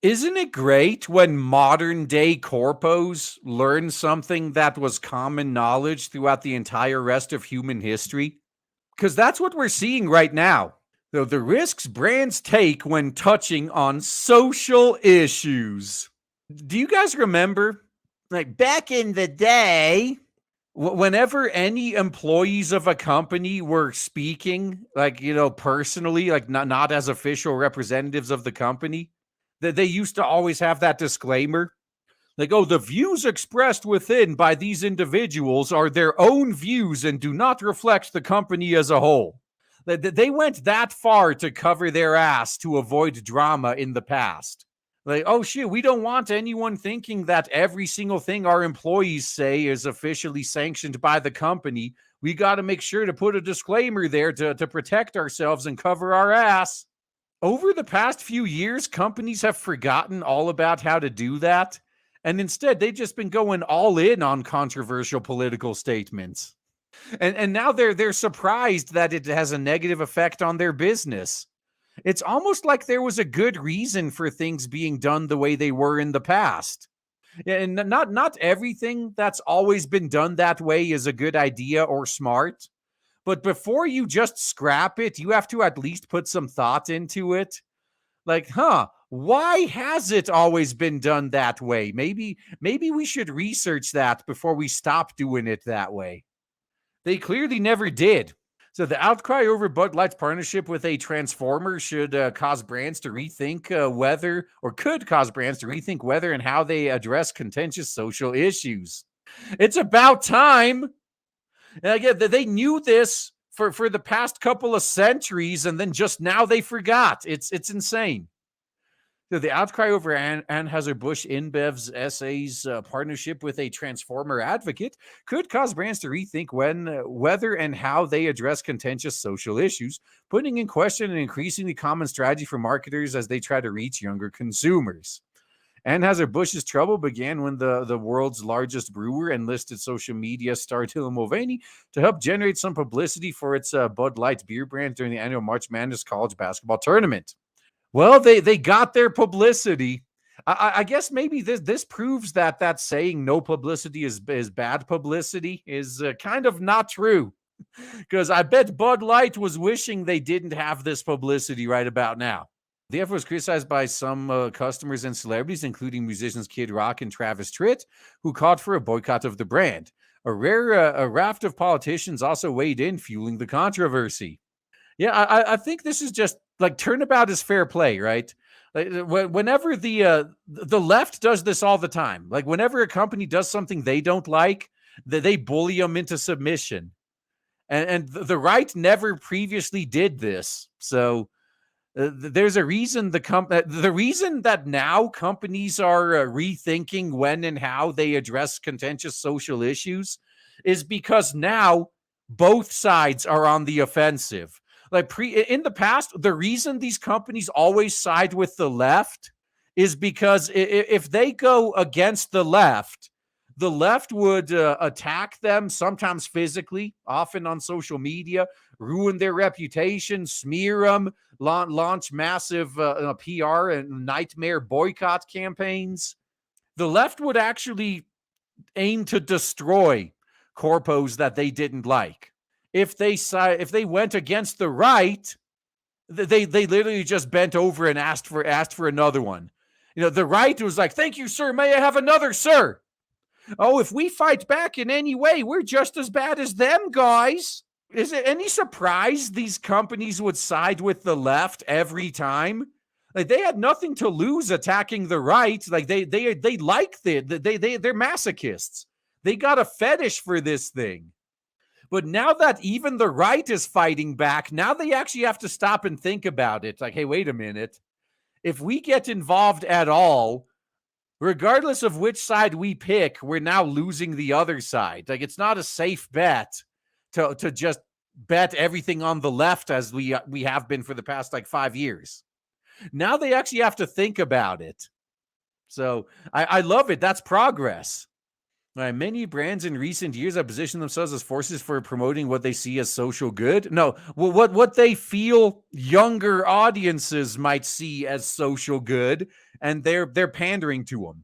Isn't it great when modern day corpos learn something that was common knowledge throughout the entire rest of human history? Because that's what we're seeing right now. The risks brands take when touching on social issues. Do you guys remember, like back in the day, whenever any employees of a company were speaking, like, personally, like not as official representatives of the company, that they used to always have that disclaimer, like, oh, the views expressed within by these individuals are their own views and do not reflect the company as a whole. They went that far to cover their ass to avoid drama in the past. Like, oh shit, we don't want anyone thinking that every single thing our employees say is officially sanctioned by the company. We got to make sure to put a disclaimer there to protect ourselves and cover our ass. Over the past few years, companies have forgotten all about how to do that. And instead, they've just been going all in on controversial political statements. And now they're surprised that it has a negative effect on their business. It's almost like there was a good reason for things being done the way they were in the past. And not everything that's always been done that way is a good idea or smart. But before you just scrap it, you have to at least put some thought into it. Like, why has it always been done that way? Maybe we should research that before we stop doing it that way. They clearly never did. So the outcry over Bud Light's partnership with a transformer should cause brands to rethink whether, or could cause brands to rethink whether and how they address contentious social issues. It's about time. And again, they knew this for the past couple of centuries, and then just now they forgot. It's insane. So the outcry over Anheuser-Busch InBev's SA's partnership with a transformer advocate could cause brands to rethink whether and how they address contentious social issues, putting in question an increasingly common strategy for marketers as they try to reach younger consumers. Anheuser-Busch's trouble began when the world's largest brewer enlisted social media star Dylan Mulvaney to help generate some publicity for its Bud Light beer brand during the annual March Madness college basketball tournament. Well, they got their publicity. I guess maybe this proves that saying no publicity is bad publicity is kind of not true. Because I bet Bud Light was wishing they didn't have this publicity right about now. The effort was criticized by some customers and celebrities, including musicians Kid Rock and Travis Tritt, who called for a boycott of the brand. A raft of politicians also weighed in, fueling the controversy. Yeah, I think this is just like turnabout is fair play, right? Like whenever the left does this all the time, like whenever a company does something they don't like, they bully them into submission, and the right never previously did this, so. There's a reason the reason that now companies are rethinking when and how they address contentious social issues is because now both sides are on the offensive. Like in the past, the reason these companies always side with the left is because if they go against the left would attack them, sometimes physically, often on social media, ruin their reputation, smear them, launch massive PR and nightmare boycott campaigns. The left would actually aim to destroy corpos that they didn't like. If they went against the right, they literally just bent over and asked for another one. The right was like, "Thank you, sir. May I have another, sir?" Oh, if we fight back in any way, we're just as bad as them, guys. Is it any surprise these companies would side with the left every time? Like they had nothing to lose attacking the right. Like they like they're masochists. They got a fetish for this thing. But now that even the right is fighting back, now they actually have to stop and think about it. Like, hey, wait a minute. If we get involved at all, regardless of which side we pick, we're now losing the other side. Like it's not a safe bet to just bet everything on the left as we have been for the past like 5 years. Now they actually have to think about it. So I love it. That's progress. Many brands in recent years have positioned themselves as forces for promoting what they see as social good. No, what they feel younger audiences might see as social good, and they're pandering to them.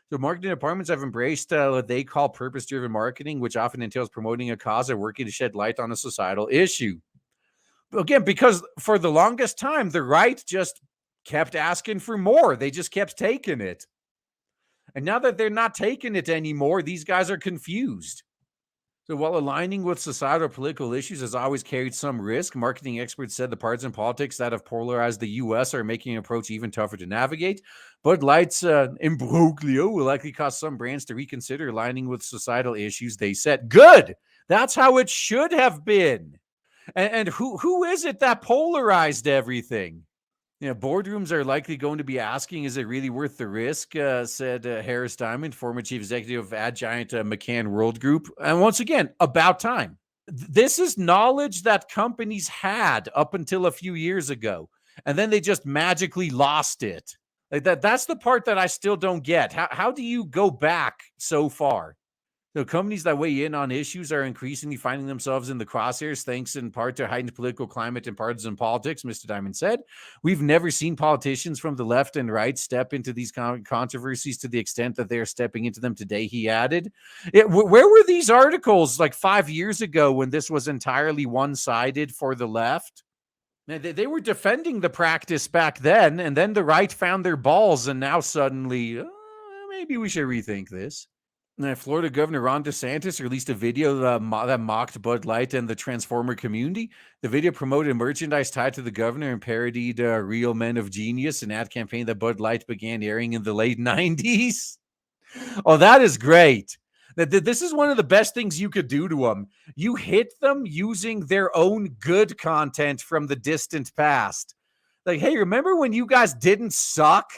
So marketing departments have embraced what they call purpose-driven marketing, which often entails promoting a cause or working to shed light on a societal issue. Again, because for the longest time, the right just kept asking for more. They just kept taking it. And now that they're not taking it anymore, these guys are confused. So while aligning with societal political issues has always carried some risk, marketing experts said the partisan politics that have polarized the U.S. are making an approach even tougher to navigate. Bud Light's imbroglio will likely cause some brands to reconsider aligning with societal issues they set. Good! That's how it should have been. And who is it that polarized everything? Boardrooms are likely going to be asking, is it really worth the risk? Said Harris Diamond, former chief executive of Ad Giant McCann World Group. And once again, about time. This is knowledge that companies had up until a few years ago, and then they just magically lost it. Like that's the part that I still don't get. How do you go back so far? So companies that weigh in on issues are increasingly finding themselves in the crosshairs, thanks in part to heightened political climate and partisan politics, Mr. Diamond said. We've never seen politicians from the left and right step into these controversies to the extent that they're stepping into them today, he added. Where were these articles like 5 years ago when this was entirely one-sided for the left? They were defending the practice back then, and then the right found their balls, and now suddenly, maybe we should rethink this. Florida Governor Ron DeSantis released a video that mocked Bud Light and the Transformer community. The video promoted merchandise tied to the governor and parodied Real Men of Genius, an ad campaign that Bud Light began airing in the late 90s. Oh, that is great. This is one of the best things you could do to them. You hit them using their own good content from the distant past. Like, hey, remember when you guys didn't suck?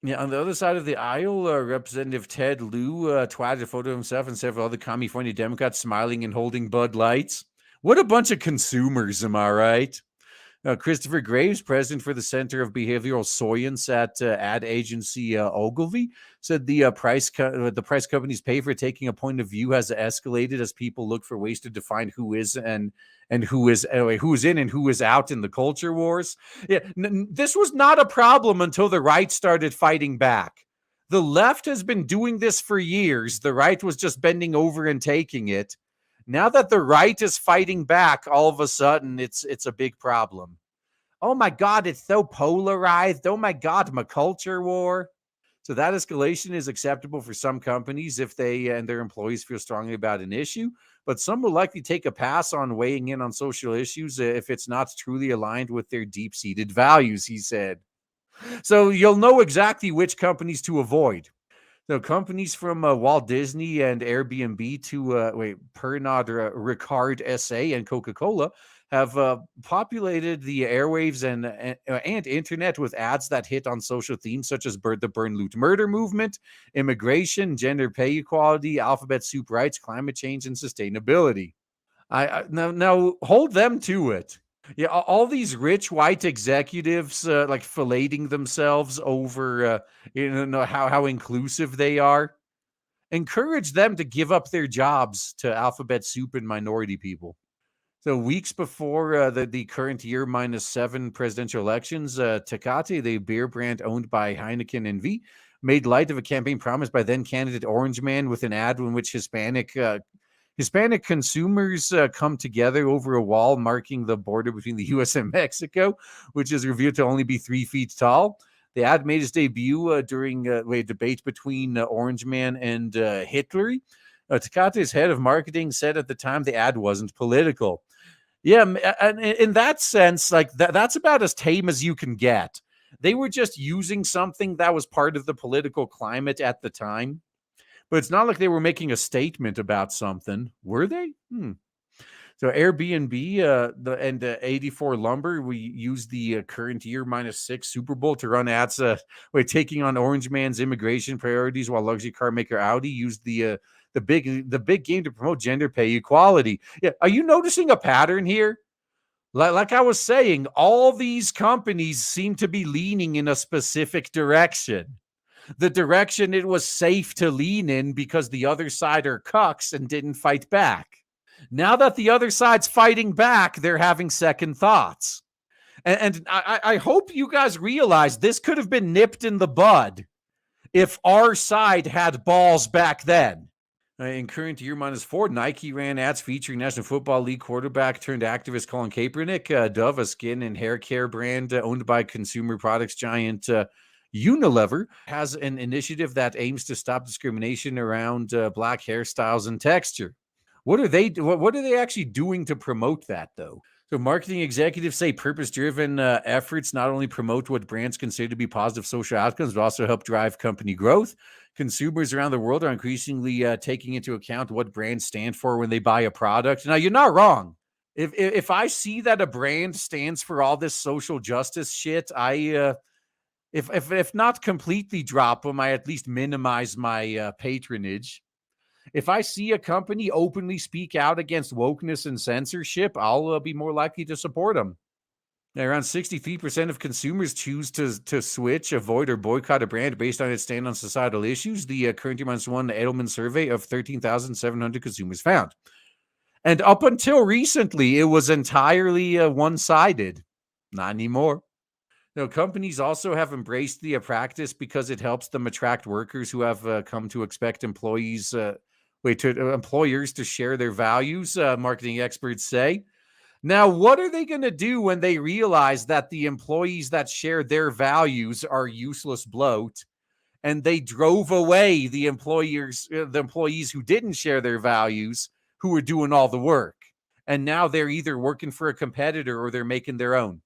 Yeah, on the other side of the aisle, Representative Ted Lieu twatted a photo of himself and several other California Democrats smiling and holding Bud Lights. What a bunch of consumers, am I right? Christopher Graves, president for the Center of Behavioral Science at ad agency Ogilvy, said the price companies pay for taking a point of view has escalated as people look for ways to define who is and who is who's in and who is out in the culture wars. Yeah, this was not a problem until the right started fighting back. The left has been doing this for years. The right was just bending over and taking it. Now that the right is fighting back, all of a sudden it's a big problem. Oh my God, it's so polarized. Oh my God, my culture war. So that escalation is acceptable for some companies if they and their employees feel strongly about an issue, but some will likely take a pass on weighing in on social issues if it's not truly aligned with their deep-seated values, he said. So you'll know exactly which companies to avoid. So companies from Walt Disney and Airbnb to Pernod Ricard SA and Coca-Cola have populated the airwaves and internet with ads that hit on social themes such as the Burn Loot Murder movement, immigration, gender pay equality, alphabet soup rights, climate change, and sustainability. Now hold them to it. Yeah, all these rich white executives like filleting themselves over how inclusive they are. Encourage them to give up their jobs to alphabet soup and minority people. So weeks before the current year -7 presidential elections, Tecate, the beer brand owned by Heineken NV, made light of a campaign promised by then candidate Orange Man with an ad in which Hispanic consumers come together over a wall marking the border between the U.S. and Mexico, which is revealed to only be 3 feet tall. The ad made its debut during a debate between Orange Man and Hitler. Tecate's head of marketing said at the time the ad wasn't political. Yeah, and in that sense, like that's about as tame as you can get. They were just using something that was part of the political climate at the time. But it's not like they were making a statement about something. Were they? So Airbnb and 84 Lumber, we used the current year -6 Super Bowl to run ads taking on Orange Man's immigration priorities, while luxury car maker Audi used the big game to promote gender pay equality. Yeah, are you noticing a pattern here? Like I was saying, all these companies seem to be leaning in a specific direction. the direction it was safe to lean in because the other side are cucks and didn't fight back. Now that the other side's fighting back, they're having second thoughts. And I hope you guys realize this could have been nipped in the bud if our side had balls back then. In current year -4, Nike ran ads featuring National Football League quarterback turned activist Colin Kaepernick. Dove, a skin and hair care brand owned by consumer products giant Unilever, has an initiative that aims to stop discrimination around black hairstyles and texture. What are they actually doing to promote that, though? So marketing executives say purpose-driven efforts not only promote what brands consider to be positive social outcomes, but also help drive company growth. Consumers around the world are increasingly taking into account what brands stand for when they buy a product. Now, you're not wrong. If I see that a brand stands for all this social justice shit, I if not completely drop them, I at least minimize my patronage. If I see a company openly speak out against wokeness and censorship, I'll be more likely to support them. Now, around 63% of consumers choose to switch, avoid, or boycott a brand based on its stand on societal issues. The current year -1 Edelman survey of 13,700 consumers found. And up until recently, it was entirely one-sided. Not anymore. Now, companies also have embraced the practice because it helps them attract workers who have come to expect employers to share their values, marketing experts say. Now, what are they going to do when they realize that the employees that share their values are useless bloat, and they drove away the employees who didn't share their values, who were doing all the work, and now they're either working for a competitor or they're making their own?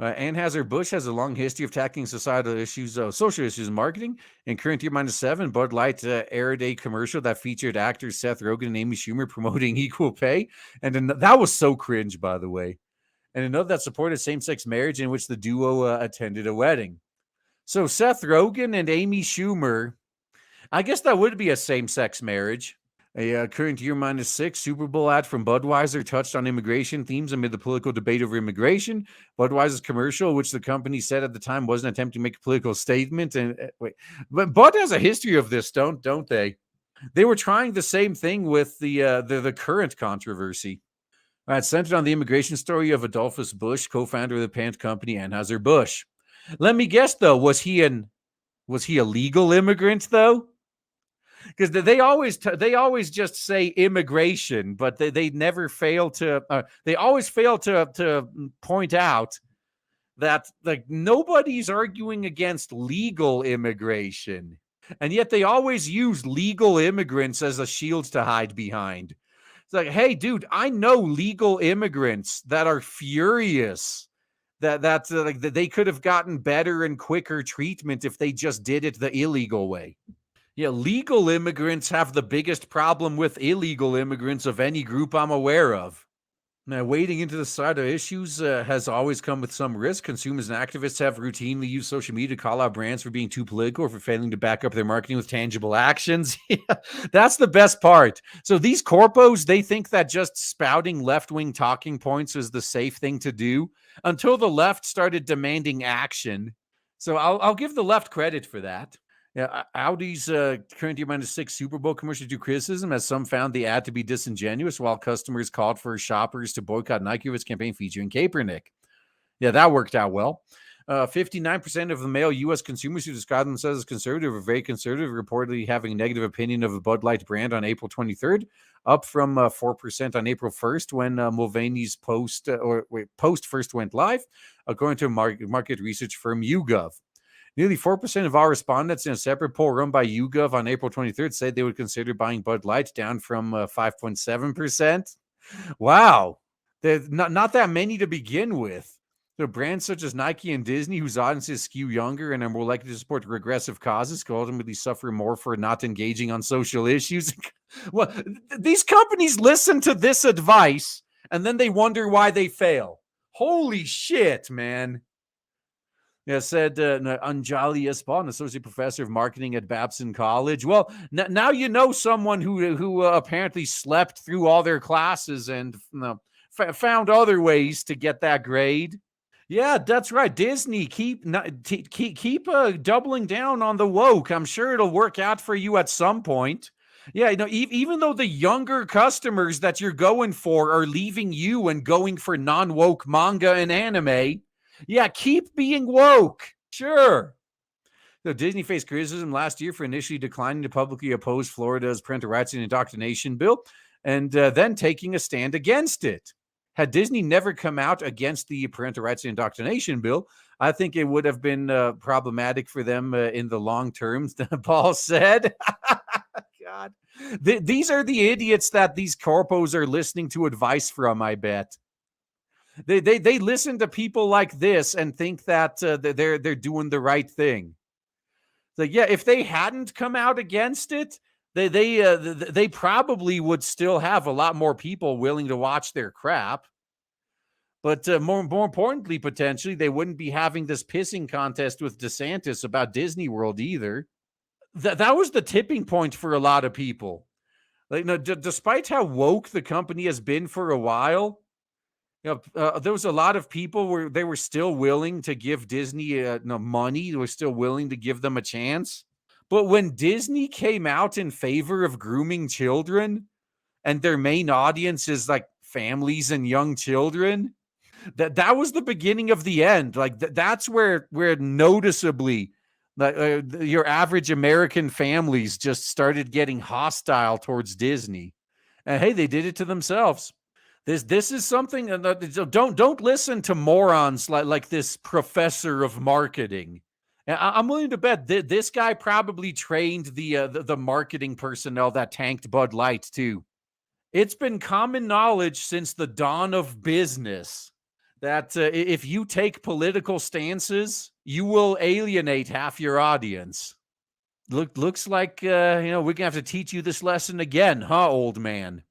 Anheuser-Busch has a long history of tackling social issues in marketing. In current year -7, Bud Light aired a commercial that featured actors Seth Rogen and Amy Schumer promoting equal pay. And that was so cringe, by the way. And another that supported same-sex marriage, in which the duo attended a wedding. So Seth Rogen and Amy Schumer, I guess that would be a same-sex marriage. A current year -6 Super Bowl ad from Budweiser touched on immigration themes amid the political debate over immigration. Budweiser's commercial, which the company said at the time was an attempt to make a political statement. And but Bud has a history of this, don't they? They were trying the same thing with the current controversy. It's centered on the immigration story of Adolphus Busch, co-founder of the parent company Anheuser-Busch. Let me guess, though, was he a legal immigrant, though? Because they always just say immigration, but they never fail to they always fail to point out that like nobody's arguing against legal immigration, and yet they always use legal immigrants as a shield to hide behind. It's like, hey, dude, I know legal immigrants that are furious that they could have gotten better and quicker treatment if they just did it the illegal way. Yeah, legal immigrants have the biggest problem with illegal immigrants of any group I'm aware of. Now, wading into the side of issues has always come with some risk. Consumers and activists have routinely used social media to call out brands for being too political or for failing to back up their marketing with tangible actions. Yeah, that's the best part. So these corpos, they think that just spouting left-wing talking points is the safe thing to do until the left started demanding action. So I'll give the left credit for that. Yeah, Audi's current year -6 Super Bowl commercial drew criticism, as some found the ad to be disingenuous, while customers called for shoppers to boycott Nike with its campaign featuring Kaepernick. Yeah, that worked out well. 59% of the male U.S. consumers who describe themselves as conservative or very conservative reportedly having a negative opinion of a Bud Light brand on April 23rd, up from 4% on April 1st when Mulvaney's post first went live, according to market research firm YouGov. Nearly 4% of all respondents in a separate poll run by YouGov on April 23rd said they would consider buying Bud Light, down from 5.7%. Wow. There's not that many to begin with. So brands such as Nike and Disney, whose audiences skew younger and are more likely to support regressive causes, could ultimately suffer more for not engaging on social issues. Well, these companies listen to this advice and then they wonder why they fail. Holy shit, man. Yeah, said Anjali Espal, an associate professor of marketing at Babson College. Well, now you know someone who apparently slept through all their classes and found other ways to get that grade. Yeah, that's right. Disney, keep doubling down on the woke. I'm sure it'll work out for you at some point. Yeah, even though the younger customers that you're going for are leaving you and going for non-woke manga and anime, yeah, keep being woke. Sure. So Disney faced criticism last year for initially declining to publicly oppose Florida's parental rights and indoctrination bill, and then taking a stand against it. Had Disney never come out against the parental rights and indoctrination bill, I think it would have been problematic for them in the long term, Paul said. God. These are the idiots that these corpos are listening to advice from, I bet. They listen to people like this and think that they're doing the right thing. Like, yeah, if they hadn't come out against it, they probably would still have a lot more people willing to watch their crap. But more importantly, potentially, they wouldn't be having this pissing contest with DeSantis about Disney World either. That was the tipping point for a lot of people. Like, no, despite how woke the company has been for a while, there was a lot of people where they were still willing to give Disney money. They were still willing to give them a chance. But when Disney came out in favor of grooming children, and their main audience is like families and young children, that was the beginning of the end. Like that's where noticeably your average American families just started getting hostile towards Disney. And hey, they did it to themselves. This is something. Don't listen to morons like this professor of marketing. I'm willing to bet this guy probably trained the marketing personnel that tanked Bud Light too. It's been common knowledge since the dawn of business that if you take political stances, you will alienate half your audience. Looks like we're gonna have to teach you this lesson again, huh, old man?